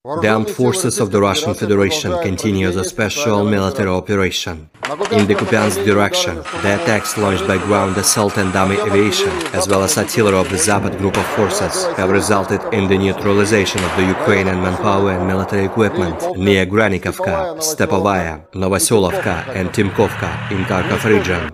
The armed forces of the Russian Federation continue the special military operation. In the Kupyansk direction, the attacks launched by ground assault and dummy aviation, as well as artillery of the Zapad Group of Forces, have resulted in the neutralization of the Ukrainian manpower and military equipment near Grianikovka, Styopovaya, Novosyolovka and Timkovka in Kharkov region.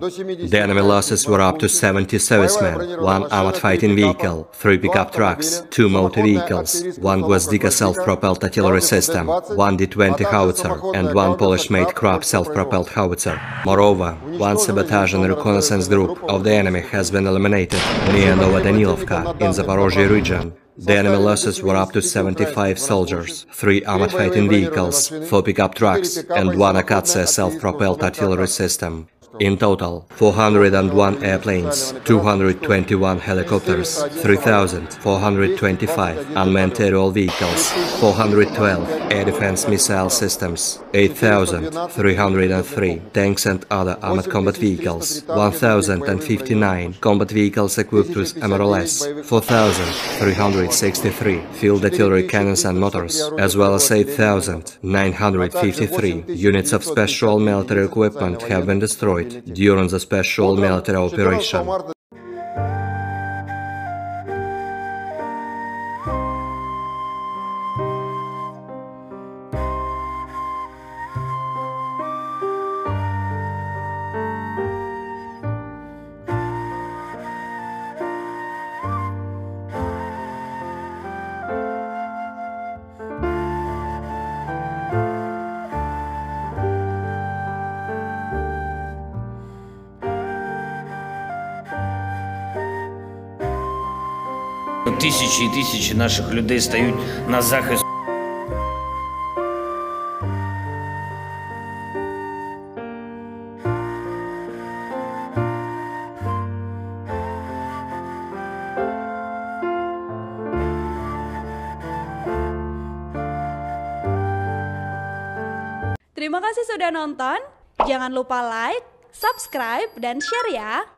The enemy losses were up to 70 servicemen, 1 armored fighting vehicle, 3 pickup trucks, 2 motor vehicles, 1 Gvozdika self-propelled artillery system, 1 D-20 howitzer and 1 Polish-made Krab self-propelled howitzer. Moreover, 1 sabotage and reconnaissance group of the enemy has been eliminated near Novodanilovka in Zaporozhye region. The enemy losses were up to 75 soldiers, 3 armored fighting vehicles, 4 pickup trucks and 1 Akatsia self-propelled artillery system. In total, 401 airplanes, 221 helicopters, 3,425 unmanned aerial vehicles, 412 air defense missile systems, 8,303 tanks and other armored combat vehicles, 1,059 combat vehicles equipped with MSTA-S, 4,363 field artillery cannons and mortars, as well as 8,953 units of special military equipment have been destroyed during the special military operation. Тисячі і тисячі наших людей стають на захист. Terima kasih sudah nonton. Jangan lupa like, subscribe, dan share ya.